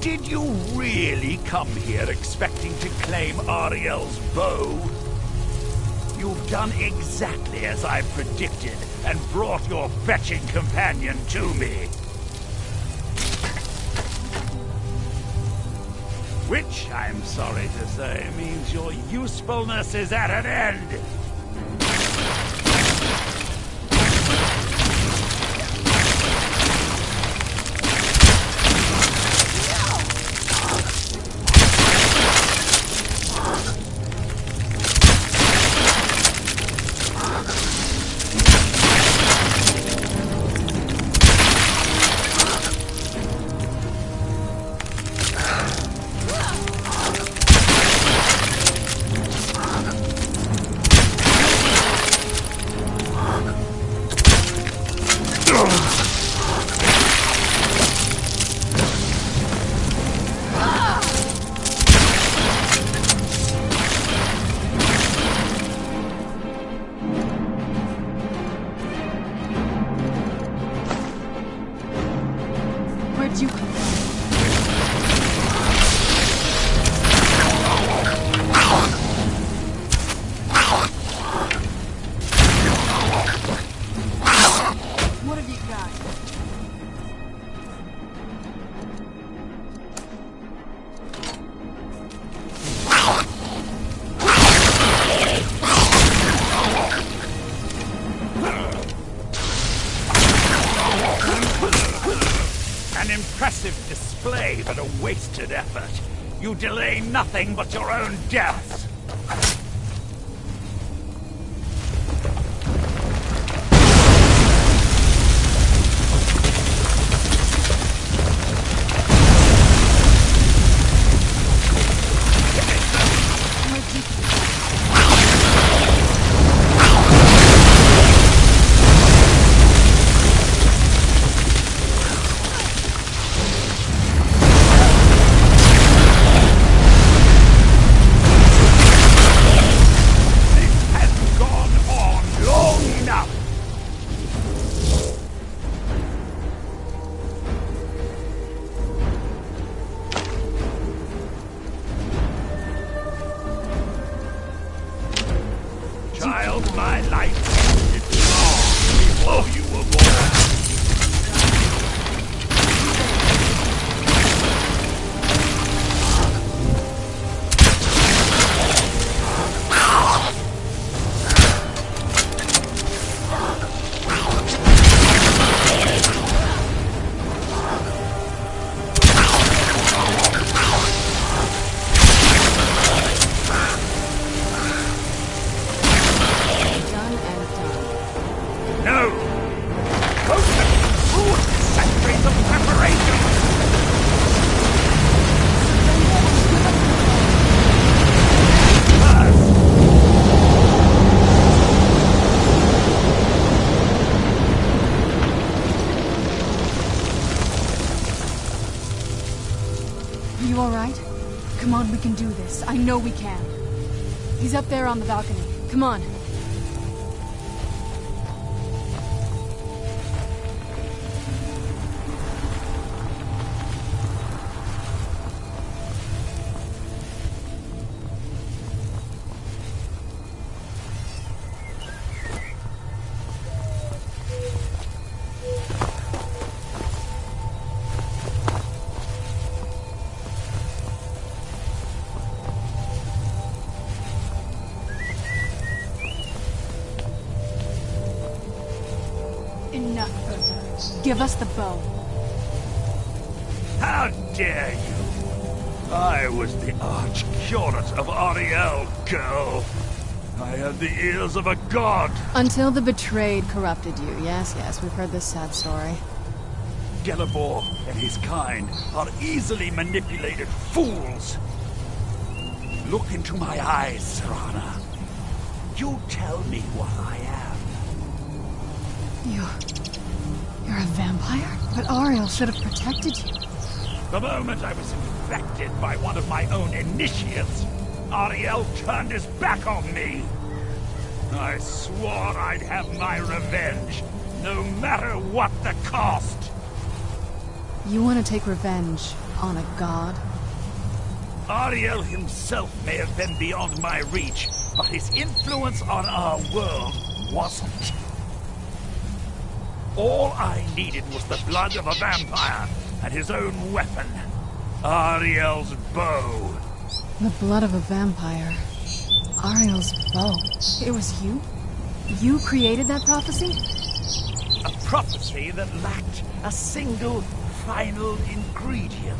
Did you really come here expecting to claim Ariel's bow? You've done exactly as I predicted and brought your fetching companion to me. Which, I'm sorry to say, means your usefulness is at an end. Where'd you come from? What have you got? An impressive display, but a wasted effort. You delay nothing but your own deaths. Child, my life ended long before you were born. No! Those have ruined centuries of preparation! Are you alright? Come on, we can do this. I know we can. He's up there on the balcony. Come on. Enough. Give us the bow. How dare you! I was the arch-curate of Ariel, girl. I had the ears of a god. Until the betrayed corrupted you. Yes, yes, we've heard this sad story. Gelibor and his kind are easily manipulated fools. Look into my eyes, Serana. You tell me what I am. You're a vampire? But Ariel should have protected you. The moment I was infected by one of my own initiates, Ariel turned his back on me. I swore I'd have my revenge, no matter what the cost. You want to take revenge on a god? Ariel himself may have been beyond my reach, but his influence on our world wasn't. All I needed was the blood of a vampire and his own weapon, Ariel's bow. The blood of a vampire. Ariel's bow. It was you? You created that prophecy? A prophecy that lacked a single final ingredient.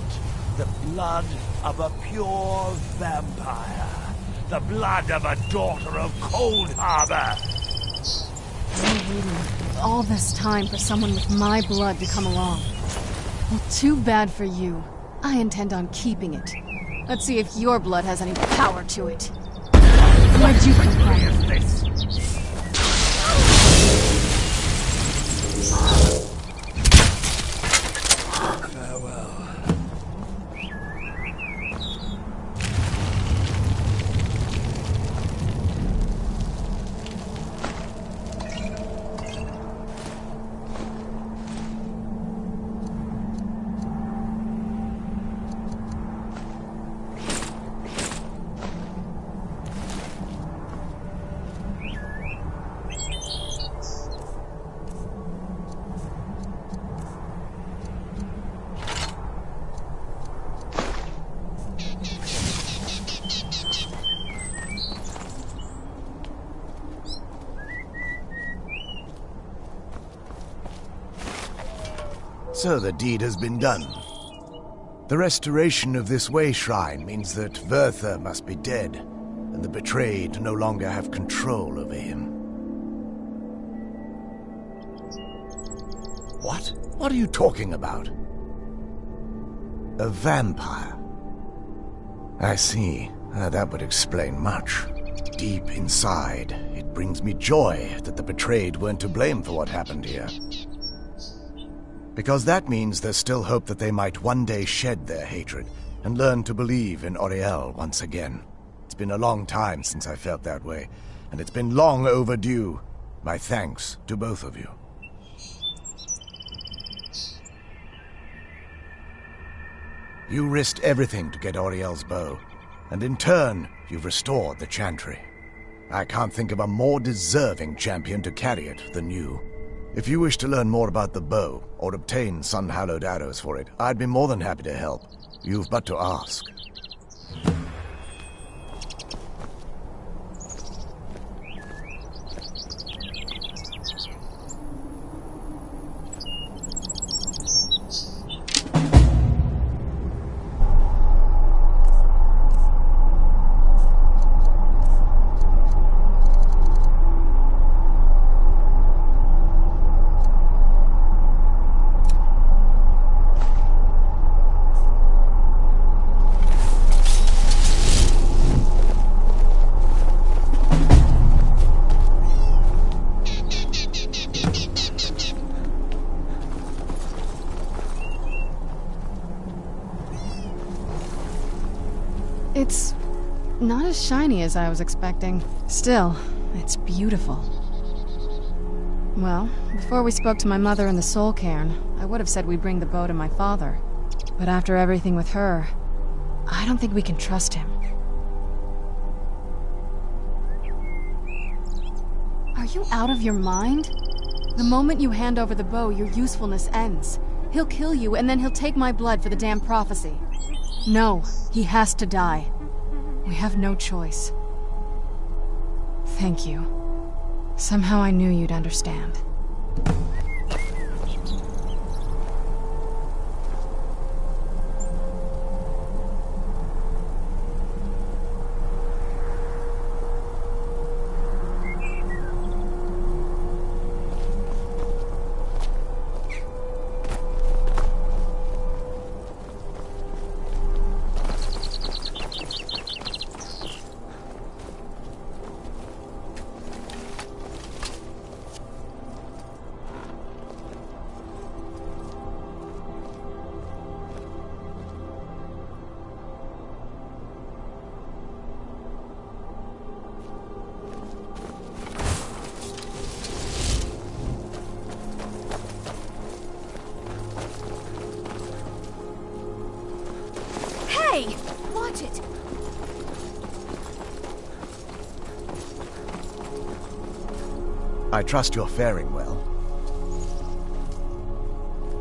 The blood of a pure vampire. The blood of a daughter of Cold Harbor. I waited all this time for someone with my blood to come along. Well, too bad for you. I intend on keeping it. Let's see if your blood has any power to it. Why'd you come from? Is this? Farewell. So the deed has been done. The restoration of this way shrine means that Verther must be dead, and the betrayed no longer have control over him. What? What are you talking about? A vampire. I see. That would explain much. Deep inside, it brings me joy that the betrayed weren't to blame for what happened here. Because that means there's still hope that they might one day shed their hatred and learn to believe in Auriel once again. It's been a long time since I felt that way, and it's been long overdue. My thanks to both of you. You risked everything to get Auriel's bow, and in turn, you've restored the Chantry. I can't think of a more deserving champion to carry it than you. If you wish to learn more about the bow, or obtain sun-hallowed arrows for it, I'd be more than happy to help. You've but to ask. It's not as shiny as I was expecting. Still, it's beautiful. Well, before we spoke to my mother in the Soul Cairn, I would have said we'd bring the bow to my father. But after everything with her, I don't think we can trust him. Are you out of your mind? The moment you hand over the bow, your usefulness ends. He'll kill you, and then he'll take my blood for the damn prophecy. No, he has to die. We have no choice. Thank you. Somehow I knew you'd understand. Hey! Watch it! I trust you're faring well.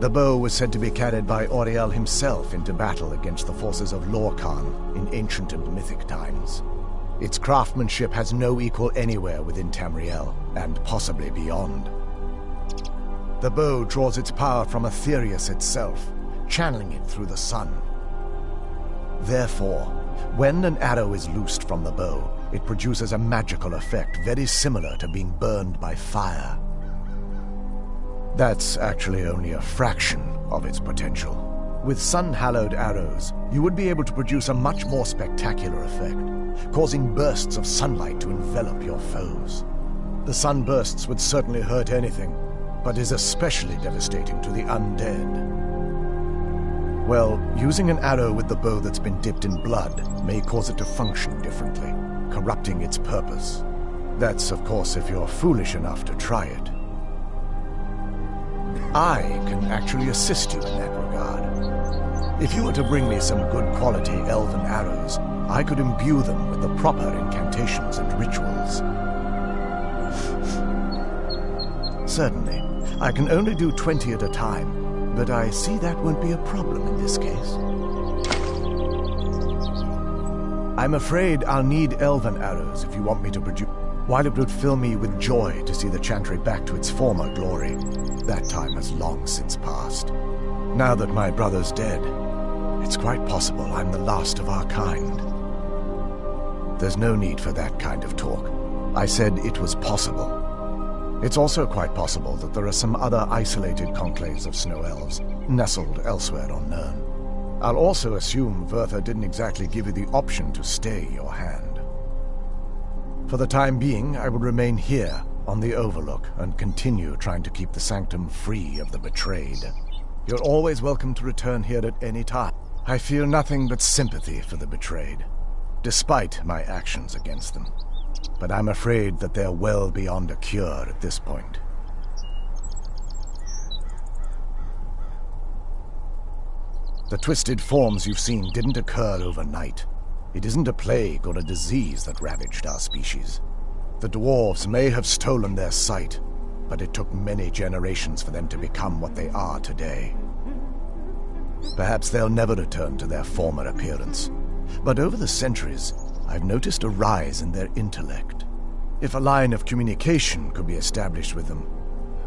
The bow was said to be carried by Auriel himself into battle against the forces of Lorcan in ancient and mythic times. Its craftsmanship has no equal anywhere within Tamriel, and possibly beyond. The bow draws its power from Aetherius itself, channeling it through the sun. Therefore, when an arrow is loosed from the bow, it produces a magical effect very similar to being burned by fire. That's actually only a fraction of its potential. With sun-hallowed arrows, you would be able to produce a much more spectacular effect, causing bursts of sunlight to envelop your foes. The sunbursts would certainly hurt anything, but is especially devastating to the undead. Well, using an arrow with the bow that's been dipped in blood may cause it to function differently, corrupting its purpose. That's, of course, if you're foolish enough to try it. I can actually assist you in that regard. If you were to bring me some good quality elven arrows, I could imbue them with the proper incantations and rituals. Certainly. I can only do 20 at a time, but I see that won't be a problem in this case. I'm afraid I'll need elven arrows if you want me to produce. While it would fill me with joy to see the Chantry back to its former glory, that time has long since passed. Now that my brother's dead, it's quite possible I'm the last of our kind. There's no need for that kind of talk. I said it was possible. It's also quite possible that there are some other isolated conclaves of snow elves, nestled elsewhere on Nirn. I'll also assume Vertha didn't exactly give you the option to stay your hand. For the time being, I will remain here, on the Overlook, and continue trying to keep the Sanctum free of the betrayed. You're always welcome to return here at any time. I feel nothing but sympathy for the betrayed, despite my actions against them. But I'm afraid that they're well beyond a cure at this point. The twisted forms you've seen didn't occur overnight. It isn't a plague or a disease that ravaged our species. The dwarves may have stolen their sight, but it took many generations for them to become what they are today. Perhaps they'll never return to their former appearance, but over the centuries, I've noticed a rise in their intellect. If a line of communication could be established with them,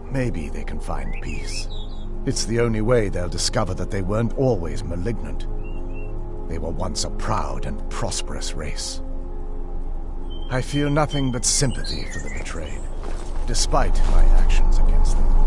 maybe they can find peace. It's the only way they'll discover that they weren't always malignant. They were once a proud and prosperous race. I feel nothing but sympathy for the betrayed, despite my actions against them.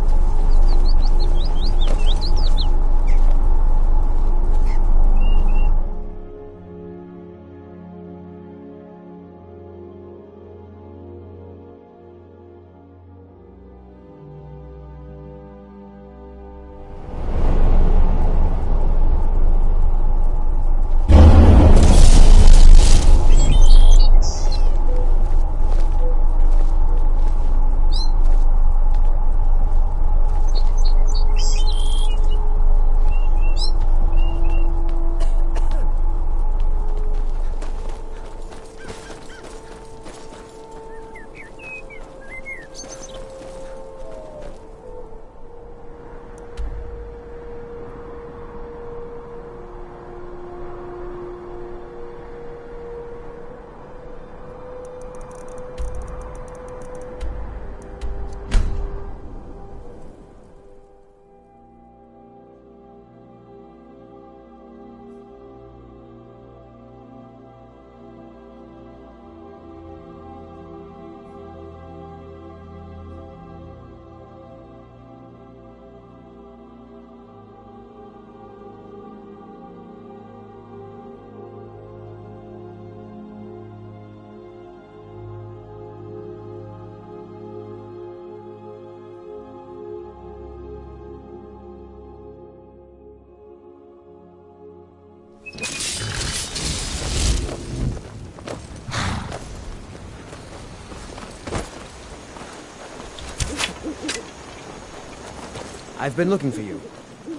I've been looking for you.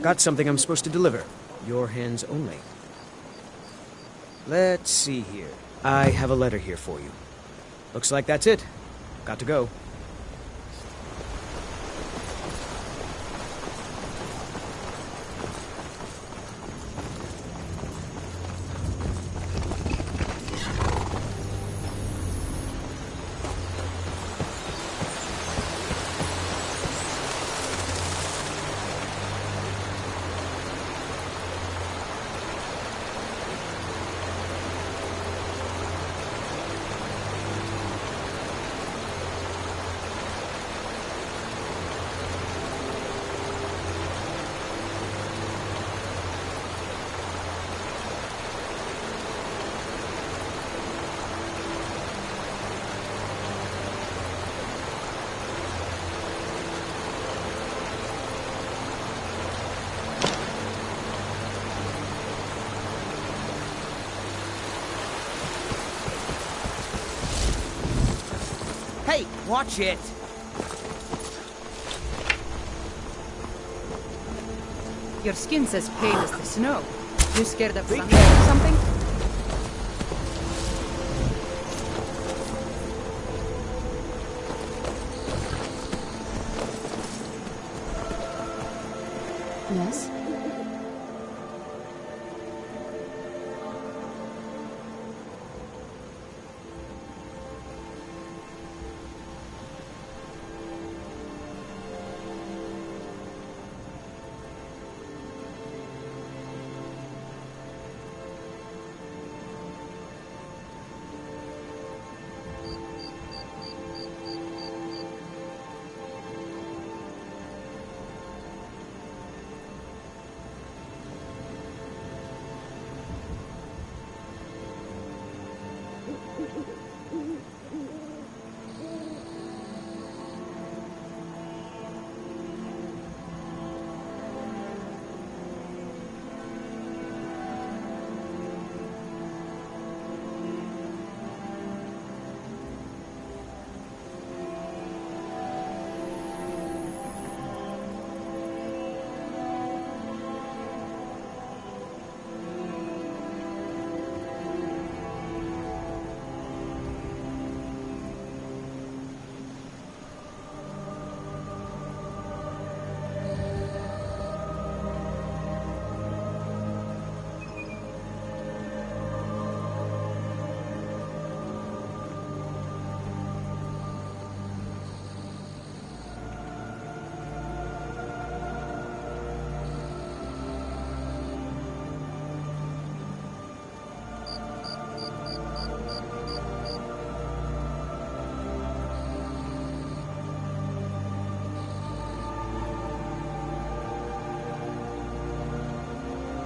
Got something I'm supposed to deliver. Your hands only. Let's see here. I have a letter here for you. Looks like that's it. Got to go. Hey, watch it! Your skin's as pale as the snow. You scared of sunlight or something? Yes?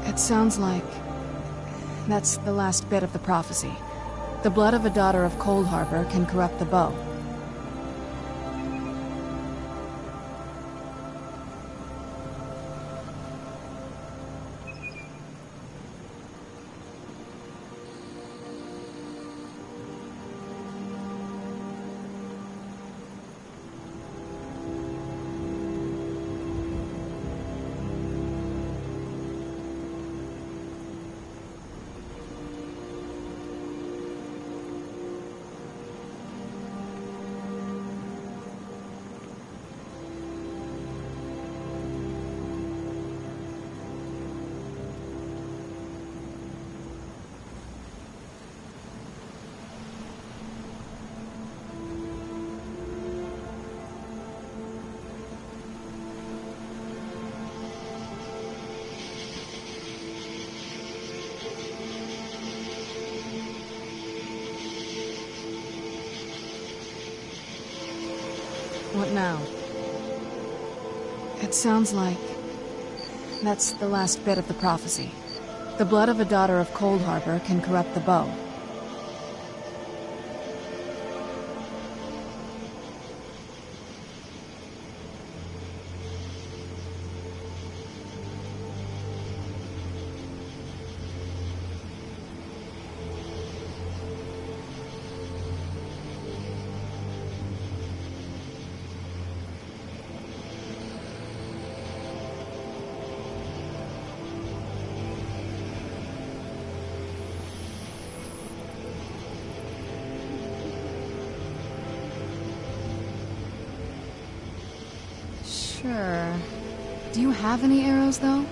It sounds like that's the last bit of the prophecy. The blood of a daughter of Cold Harbor can corrupt the bow. What now? It sounds like that's the last bit of the prophecy. The blood of a daughter of Cold Harbor can corrupt the bow. Sure. Do you have any arrows, though?